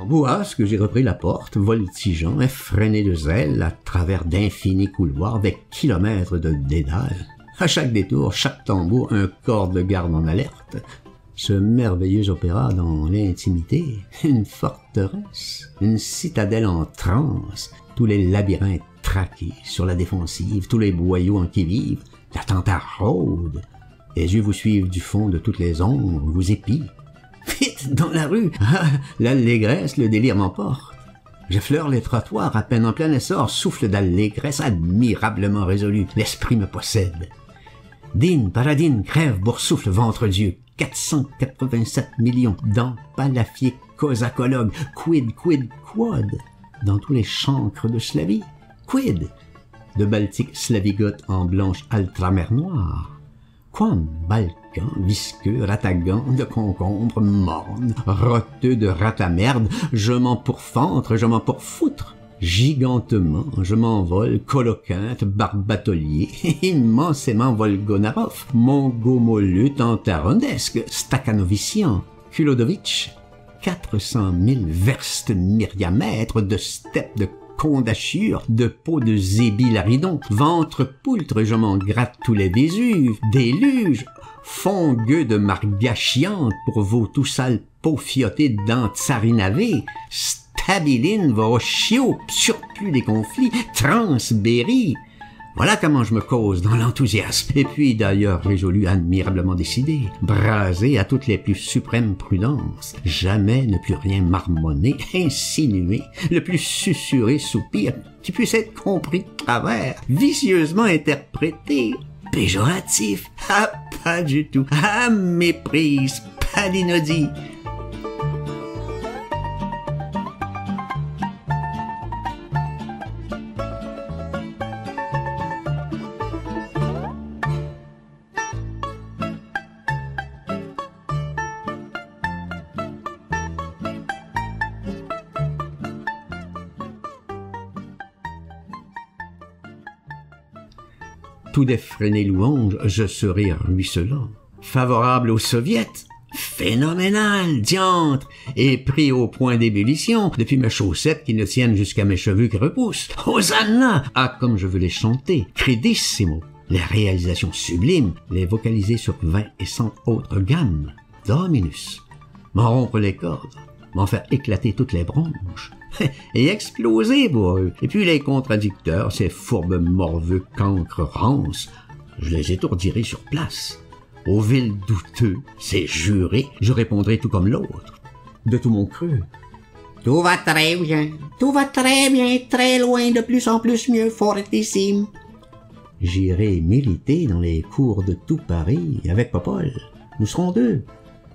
bourrasque, j'ai repris la porte, voltigeant, effréné de zèle, à travers d'infinis couloirs avec kilomètres de dédales. À chaque détour, chaque tambour, un corps de garde en alerte. Ce merveilleux opéra dans l'intimité, une forteresse, une citadelle en transe, tous les labyrinthes traqués sur la défensive, tous les boyaux en qui-vive, l'attentat rôde. Les yeux vous suivent du fond de toutes les ombres, vous épient. Vite, dans la rue! Ah, l'allégresse, le délire m'emporte. J'effleure les trottoirs, à peine en plein essor, souffle d'allégresse admirablement résolu. L'esprit me possède. Dîne, paradine, crève, boursoufle, ventre Dieu. 487 millions d'empalafiés cosacologues. Quid, quod? Dans tous les chancres de Slavie. Quid? De Baltique slavigote en blanche altramer noire. Quam, Balkan, visqueux, ratagant, de concombre, morne, roteux de ratamerde, je m'en pourfentre, je m'en pourfoutre. Gigantement, je m'envole, coloquinte, barbatolier, immensément volgonarov, mongomolute, antaronesque, stakhanovician, Kulodovitch, 400 000 verstes myriamètres de steppes de condachure, de peau de zébilaridon, ventre poultre, je m'en gratte tous les Vésuves, déluge, fongueux de margachiante pour vos tout sales peaux fiottées d'antsarinavé, stabiline, vos chiots, surplus des conflits, transberry. Voilà comment je me cause dans l'enthousiasme. Et puis d'ailleurs résolu, admirablement décidé, brasé à toutes les plus suprêmes prudences, jamais ne plus rien marmonner, insinuer, le plus susurré soupir qui puisse être compris de travers, vicieusement interprété, péjoratif, ah pas du tout, ah méprise, pas d'inodie. Tout d'effréné louange, je serai ruisselant. Favorable aux soviets, phénoménal, diantre, et pris au point d'ébullition, depuis mes chaussettes qui ne tiennent jusqu'à mes cheveux qui repoussent. Hosanna! Ah, comme je veux les chanter, credissimo. Les réalisations sublimes, les vocaliser sur 20 et 100 autres gammes. Dominus. M'en rompre les cordes, m'en faire éclater toutes les bronches. Et exploser pour eux. Et puis les contradicteurs, ces fourbes morveux cancres rances, je les étourdirai sur place. Aux vils douteux, ces jurés, je répondrai tout comme l'autre, de tout mon creux. Tout va très bien, très loin, de plus en plus mieux, fortissime. J'irai militer dans les cours de tout Paris avec Popol. Nous serons deux.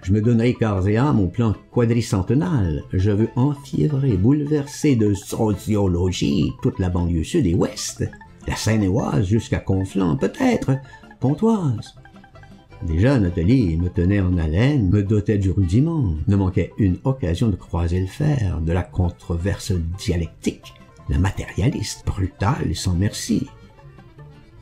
Je me donnerai corps et âme au plan quadricentenal. Je veux enfiévrer, bouleverser de sociologie toute la banlieue sud et ouest. La Seine-et-Oise jusqu'à Conflans, peut-être, Pontoise. Déjà, Nathalie me tenait en haleine, me dotait du rudiment. Ne manquait une occasion de croiser le fer, de la controverse dialectique, la matérialiste, brutale et sans merci.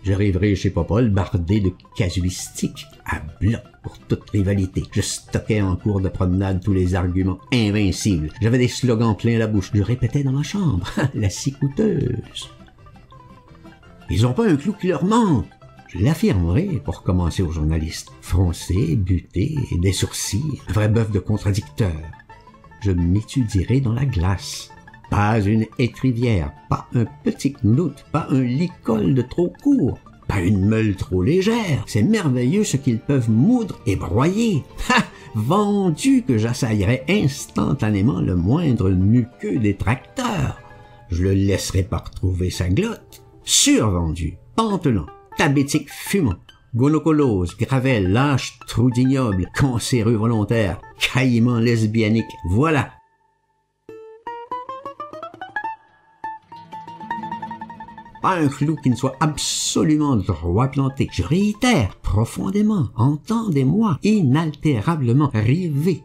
J'arriverai chez Popol bardé de casuistique, à bloc pour toute rivalité. Je stockais en cours de promenade tous les arguments invincibles. J'avais des slogans plein la bouche. Je répétais dans ma chambre, la scie coûteuse. Ils ont pas un clou qui leur manque. Je l'affirmerai pour commencer aux journalistes. Froncé, buté, des sourcils, un vrai bœuf de contradicteur. Je m'étudierai dans la glace. Pas une étrivière, pas un petit knout, pas un licol de trop court, pas une meule trop légère. C'est merveilleux ce qu'ils peuvent moudre et broyer. Ha! Vendu que j'assaillerais instantanément le moindre muqueux détracteur. Je le laisserai pas retrouver sa glotte. Survendu, pantelant, tabétique fumant, gonocolose, gravel, lâche, trou d'ignoble, cancéreux volontaire, caïman lesbianique, voilà. Pas un clou qui ne soit absolument droit planté. Je réitère, profondément, entendez-moi, inaltérablement rivé,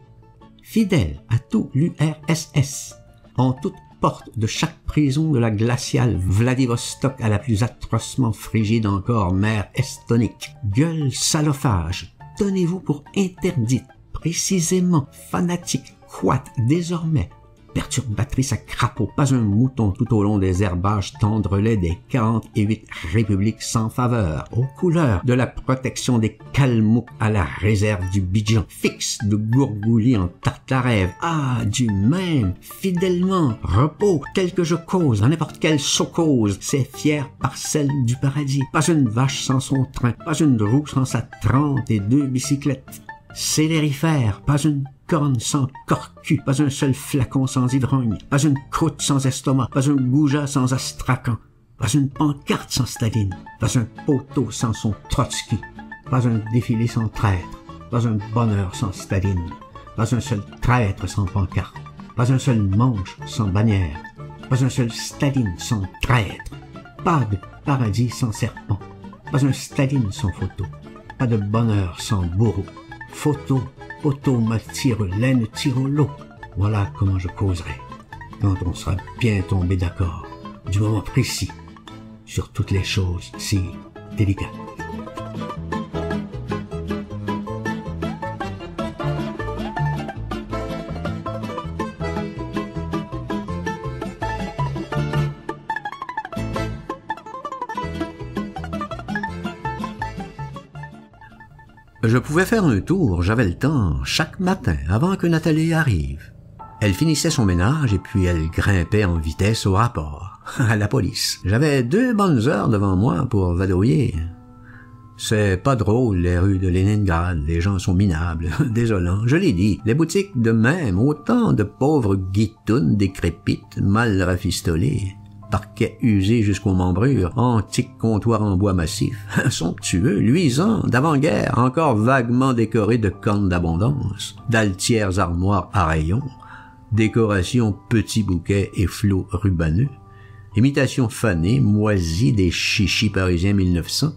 fidèle à tout l'URSS, en toute porte de chaque prison de la glaciale Vladivostok à la plus atrocement frigide encore mer estonique. Gueule salophage, tenez-vous pour interdite, précisément fanatique, coite, désormais, perturbatrice à crapaud, pas un mouton tout au long des herbages tendrelets des 48 républiques sans faveur, aux couleurs de la protection des Kalmouks à la réserve du Bidjan, fixe de Gourgoulis en Tartarève, du même, fidèlement, repos, tel que je cause, dans n'importe quelle socause, ces fières parcelles du paradis, pas une vache sans son train, pas une roue sans sa 32 bicyclettes, célérifères, pas une corne sans corcu, pas un seul flacon sans ivrogne, pas une croûte sans estomac, pas un goujat sans astrakhan, pas une pancarte sans Staline, pas un poteau sans son Trotsky, pas un défilé sans traître, pas un bonheur sans Staline, pas un seul traître sans pancarte, pas un seul manche sans bannière, pas un seul Staline sans traître, pas de paradis sans serpent, pas un Staline sans photo, pas de bonheur sans bourreau, photo, poteau me tire laine, tire l'eau. Voilà comment je causerai, quand on sera bien tombé d'accord, du moment précis, sur toutes les choses si délicates. Je pouvais faire un tour, j'avais le temps, chaque matin, avant que Nathalie arrive. Elle finissait son ménage et puis elle grimpait en vitesse au rapport, à la police. J'avais 2 bonnes heures devant moi pour vadrouiller. C'est pas drôle, les rues de Leningrad, les gens sont minables, désolant, je l'ai dit. Les boutiques de même, autant de pauvres guitounes décrépites, mal rafistolées. Parquet usé jusqu'aux membrures, antique comptoir en bois massif, somptueux, luisant, d'avant-guerre, encore vaguement décoré de cornes d'abondance, d'altières armoires à rayons, décoration petits bouquets et flots rubaneux, imitation fanée, moisie des chichis parisiens 1900,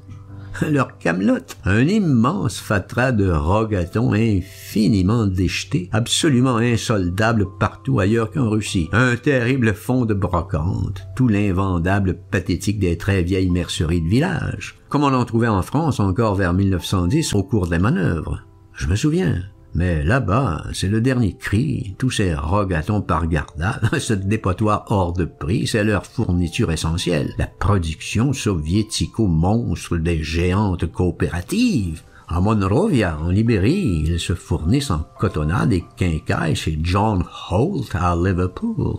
leur camelote, un immense fatras de rogatons infiniment déjetés, absolument insoldable partout ailleurs qu'en Russie, un terrible fond de brocante, tout l'invendable pathétique des très vieilles merceries de village, comme on en trouvait en France encore vers 1910 au cours des manœuvres. Je me souviens. Mais là-bas, c'est le dernier cri, tous ces rogatons par gardade, ce dépotoir hors de prix, c'est leur fourniture essentielle, la production soviético-monstre des géantes coopératives. À Monrovia, en Libérie, ils se fournissent en cotonnade et quincailles chez John Holt à Liverpool.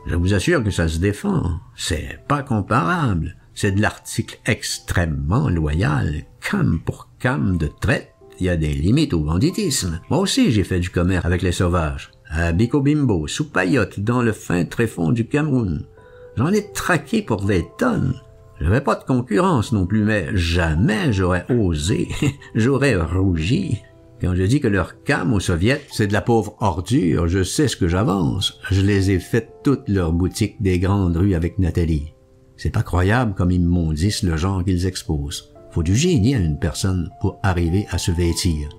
Je vous assure que ça se défend, c'est pas comparable, c'est de l'article extrêmement loyal, cam pour cam de traite. Il y a des limites au banditisme. Moi aussi, j'ai fait du commerce avec les sauvages. À Bicobimbo, sous Payotte, dans le fin tréfonds du Cameroun. J'en ai traqué pour des tonnes. J'avais pas de concurrence non plus, mais jamais j'aurais osé, j'aurais rougi. Quand je dis que leur cam aux soviets, c'est de la pauvre ordure, je sais ce que j'avance. Je les ai faites toutes leurs boutiques des grandes rues avec Nathalie. C'est pas croyable comme ils m'ondissent le genre qu'ils exposent. Faut du génie à une personne pour arriver à se vêtir.